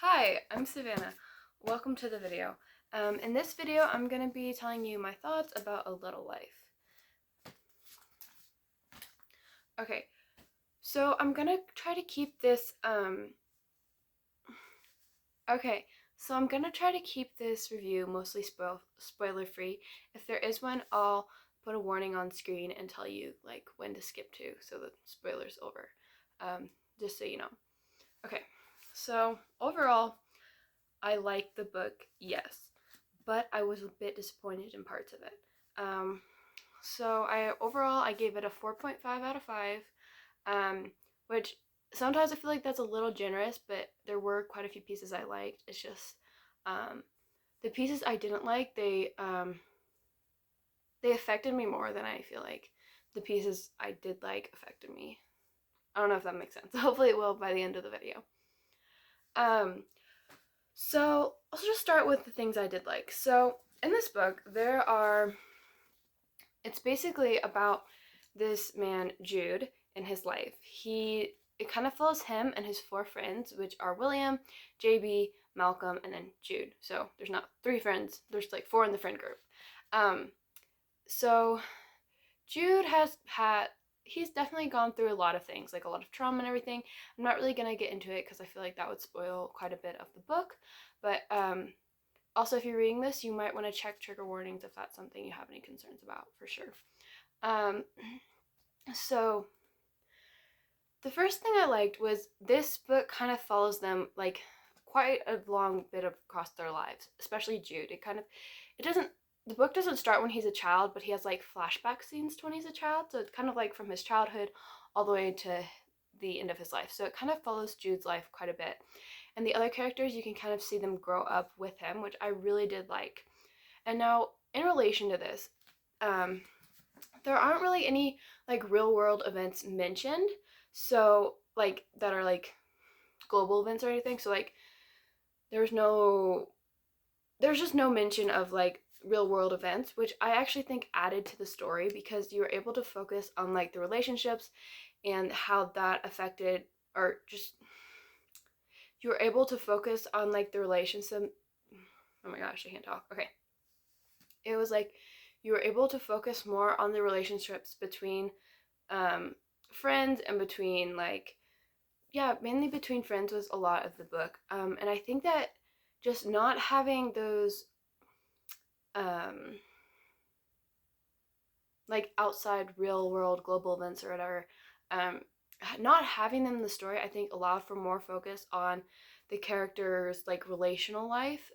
Hi, I'm Savannah. Welcome to the video. In this video, I'm going to be telling you my thoughts about A Little Life. Okay, so I'm going to try to keep this, review mostly spoiler-free. If there is one, I'll put a warning on screen and tell you, like, when to skip to, so the spoiler's over, just so you know. Okay, so overall, I liked the book, yes, but I was a bit disappointed in parts of it. So I gave it a 4.5 out of 5, which sometimes I feel like that's a little generous, but there were quite a few pieces I liked. It's just the pieces I didn't like, they affected me more than I feel like the pieces I did like affected me. I don't know if that makes sense. Hopefully it will by the end of the video. So I'll just start with the things I did like. So in this book, it's basically about this man, Jude, in his life. It kind of follows him and his 4 friends, which are William, JB, Malcolm, and then Jude. So there's not 3 friends, there's like 4 in the friend group. So Jude he's definitely gone through a lot of things, like a lot of trauma and everything. I'm not really going to get into it because I feel like that would spoil quite a bit of the book. But also, if you're reading this, you might want to check trigger warnings if that's something you have any concerns about, for sure. So the first thing I liked was this book kind of follows them like quite a long bit across their lives, especially Jude. The book doesn't start when he's a child, but he has like flashback scenes to when he's a child, so it's kind of like from his childhood all the way to the end of his life. So it kind of follows Jude's life quite a bit. And the other characters, you can kind of see them grow up with him, which I really did like. And now, in relation to this, there aren't really any like real world events mentioned, so like that are like global events or anything. So like there's just no mention of like real world events, which I actually think added to the story because you were able to focus on like the relationships and how that affected, or just you were able to focus on like the relationship. Oh my gosh, I can't talk. Okay. It was like you were able to focus more on the relationships between friends and between mainly between friends was a lot of the book. And I think that just not having those like outside real world global events or whatever, not having them in the story, I think allowed for more focus on the character's like relational life,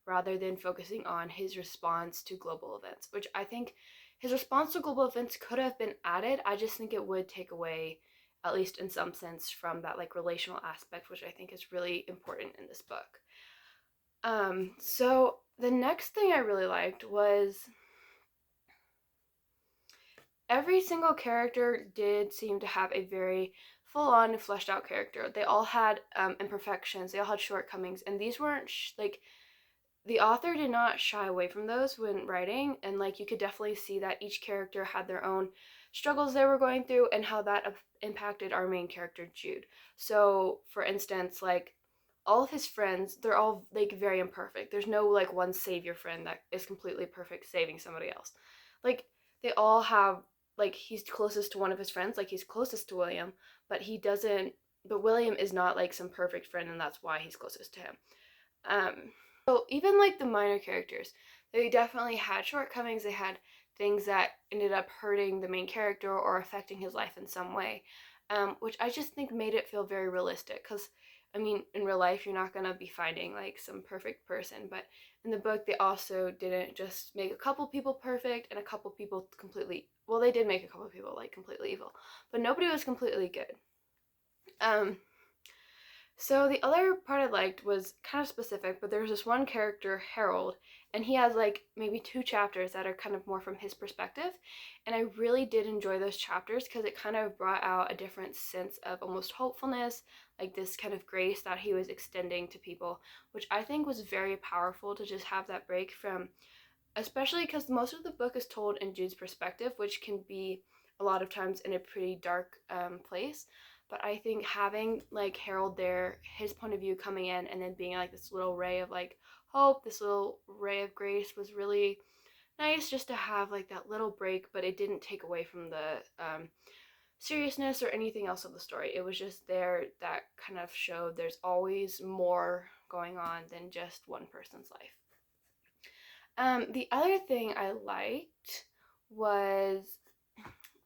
rather than focusing on his response to global events, which I think his response to global events could have been added. I just think it would take away, at least in some sense, from that like relational aspect, which I think is really important in this book. So the next thing I really liked was every single character did seem to have a very full-on fleshed out character. They all had imperfections, they all had shortcomings, and these weren't like the author did not shy away from those when writing, and like you could definitely see that each character had their own struggles they were going through and how that impacted our main character, Jude. So for instance, like all of his friends, they're all like very imperfect. There's no like one savior friend that is completely perfect saving somebody else. Like they all have, like, he's closest to one of his friends, like he's closest to William, but William is not like some perfect friend, and that's why he's closest to him. So even like the minor characters, they definitely had shortcomings. They had things that ended up hurting the main character or affecting his life in some way, which I just think made it feel very realistic. Because I mean, in real life, you're not gonna be finding like some perfect person, but in the book, they also didn't just make a couple people perfect and a couple people completely. Well, they did make a couple people like completely evil, but nobody was completely good. Um, so the other part I liked was kind of specific, but there's this one character, Harold, and he has like maybe 2 chapters that are kind of more from his perspective, and I really did enjoy those chapters because it kind of brought out a different sense of almost hopefulness, like this kind of grace that he was extending to people, which I think was very powerful to just have that break from, especially because most of the book is told in Jude's perspective, which can be a lot of times in a pretty dark place. but I think having like Harold there, his point of view coming in and then being like this little ray of like hope, this little ray of grace was really nice just to have like that little break, but it didn't take away from the seriousness or anything else of the story. It was just there that kind of showed there's always more going on than just one person's life. The other thing I liked was,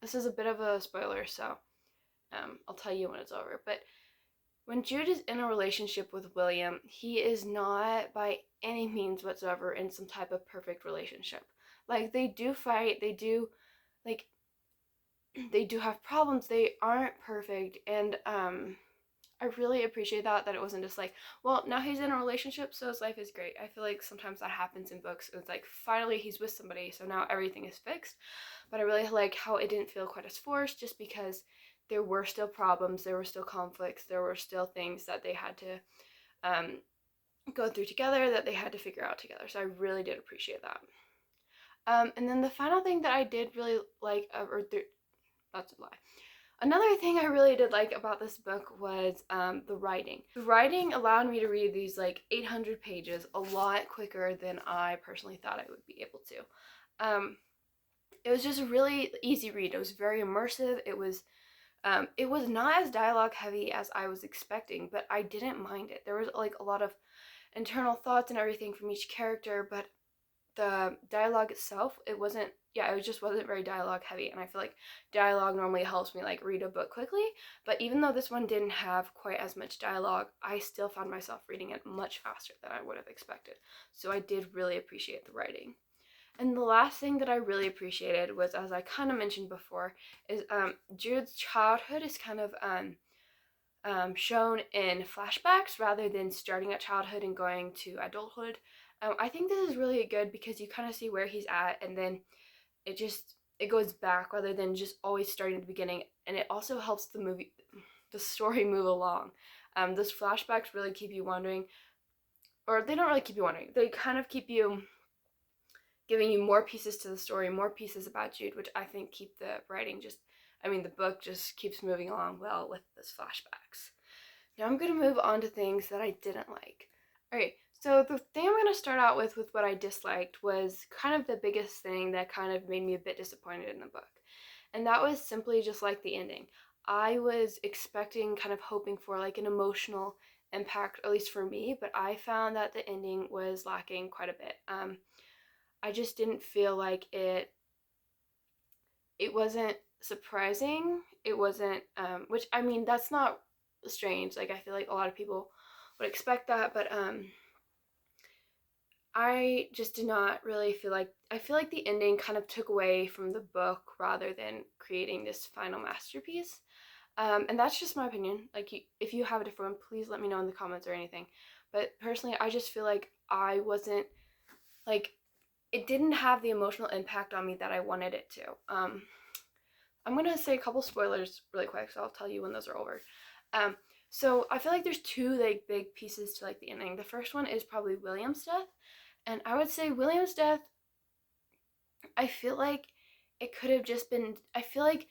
this is a bit of a spoiler, so I'll tell you when it's over, but when Jude is in a relationship with William, he is not by any means whatsoever in some type of perfect relationship. Like, they do fight, like, they do have problems, they aren't perfect, and I really appreciate that it wasn't just like, well, now he's in a relationship, so his life is great. I feel like sometimes that happens in books. It's like, finally he's with somebody, so now everything is fixed. But I really like how it didn't feel quite as forced, just because there were still problems, there were still conflicts, there were still things that they had to go through together, that they had to figure out together. So I really did appreciate that. And then the final thing that I did really like, that's a lie. Another thing I really did like about this book was the writing. The writing allowed me to read these like 800 pages a lot quicker than I personally thought I would be able to. It was just a really easy read. It was very immersive. It was not as dialogue heavy as I was expecting, but I didn't mind it. There was like a lot of internal thoughts and everything from each character, but the dialogue itself, it just wasn't very dialogue heavy, and I feel like dialogue normally helps me like read a book quickly, but even though this one didn't have quite as much dialogue, I still found myself reading it much faster than I would have expected. So I did really appreciate the writing. And the last thing that I really appreciated was, as I kind of mentioned before, is Jude's childhood is kind of shown in flashbacks rather than starting at childhood and going to adulthood. I think this is really good because you kind of see where he's at, and then it goes back rather than just always starting at the beginning, and it also helps the story move along. Those flashbacks really keep you wondering, or they don't really keep you wondering. They kind of keep you giving you more pieces to the story, more pieces about Jude, which I think keep the book just keeps moving along well with those flashbacks. Now I'm going to move on to things that I didn't like. Alright, so the thing I'm going to start out with what I disliked was kind of the biggest thing that kind of made me a bit disappointed in the book. And that was simply just like the ending. I was expecting, kind of hoping for like an emotional impact, at least for me, but I found that the ending was lacking quite a bit. I just didn't feel like it wasn't surprising. It wasn't, which, I mean, that's not strange. Like, I feel like a lot of people would expect that, but I just did not really feel like, I feel like the ending kind of took away from the book rather than creating this final masterpiece. And that's just my opinion. Like, if you have a different one, please let me know in the comments or anything. But personally, I just feel like I wasn't, like, it didn't have the emotional impact on me that I wanted it to. I'm gonna say a couple spoilers really quick, so I'll tell you when those are over. So I feel like there's two like big pieces to like the ending. The first one is probably William's death, and I would say William's death, I feel like it could have just been, I feel like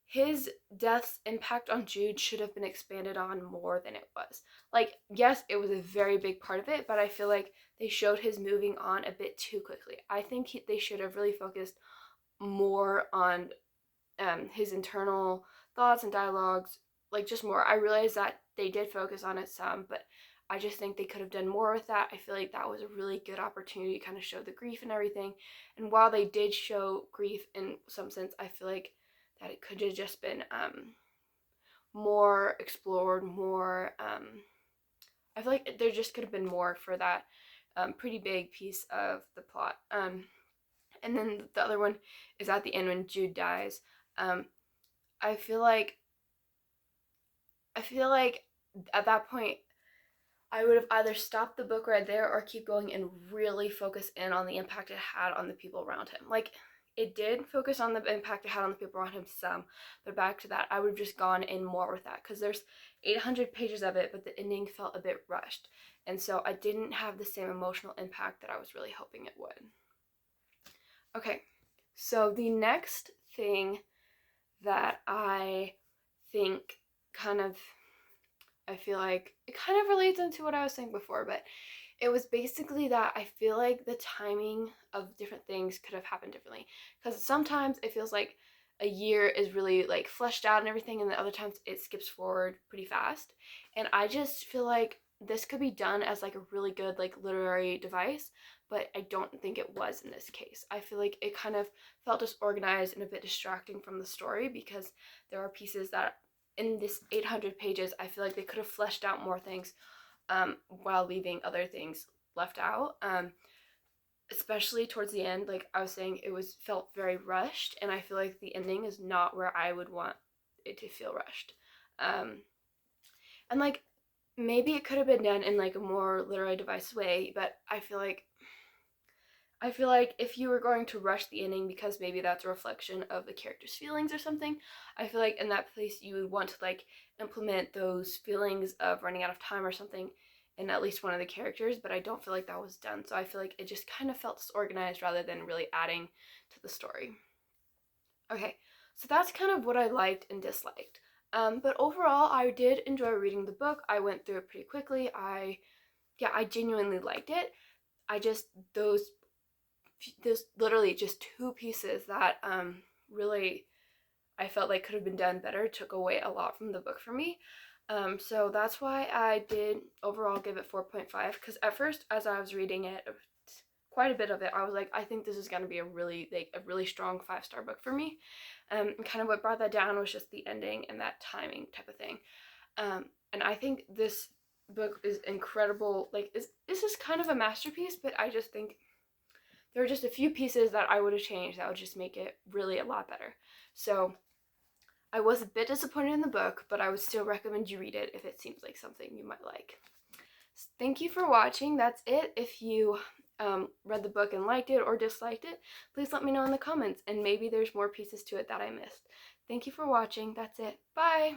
his death's impact on Jude should have been expanded on more than it was. Like, yes, it was a very big part of it, but I feel like they showed his moving on a bit too quickly. I think they should have really focused more on his internal thoughts and dialogues, like just more. I realize that they did focus on it some, but I just think they could have done more with that. I feel like that was a really good opportunity to kind of show the grief and everything. And while they did show grief in some sense, I feel like that it could have just been more explored, more. I feel like there just could have been more for that pretty big piece of the plot. And then the other one is at the end when Jude dies. I feel like at that point I would have either stopped the book right there or keep going and really focus in on the impact it had on the people around him. Like, it did focus on the impact it had on the people around him some, but back to that, I would have just gone in more with that because there's 800 pages of it, but the ending felt a bit rushed, and so I didn't have the same emotional impact that I was really hoping it would. Okay, so the next thing that I think kind of, I feel like it kind of relates into what I was saying before, but it was basically that I feel like the timing of different things could have happened differently. Because sometimes it feels like a year is really like fleshed out and everything, and the other times it skips forward pretty fast. And I just feel like this could be done as like a really good like literary device, but I don't think it was in this case. I feel like it kind of felt disorganized and a bit distracting from the story because there are pieces that in this 800 pages, I feel like they could have fleshed out more things while leaving other things left out. Especially towards the end, like I was saying, it was felt very rushed, and I feel like the ending is not where I would want it to feel rushed. Um, and like maybe it could have been done in like a more literary device way, but I feel like if you were going to rush the ending because maybe that's a reflection of the character's feelings or something, I feel like in that place you would want to like implement those feelings of running out of time or something in at least one of the characters, but I don't feel like that was done. So I feel like it just kind of felt disorganized rather than really adding to the story. Okay, so that's kind of what I liked and disliked. But overall, I did enjoy reading the book. I went through it pretty quickly. I genuinely liked it. I just there's literally just two pieces that really I felt like could have been done better, took away a lot from the book for me. So that's why I did overall give it 4.5, because at first as I was reading it, quite a bit of it, I was like, I think this is going to be a really strong 5-star book for me. And kind of what brought that down was just the ending and that timing type of thing. And I think this book is incredible. Like, this is kind of a masterpiece, but I just think there are just a few pieces that I would have changed that would just make it really a lot better. So I was a bit disappointed in the book, but I would still recommend you read it if it seems like something you might like. Thank you for watching. That's it. If you read the book and liked it or disliked it, please let me know in the comments, and maybe there's more pieces to it that I missed. Thank you for watching. That's it. Bye!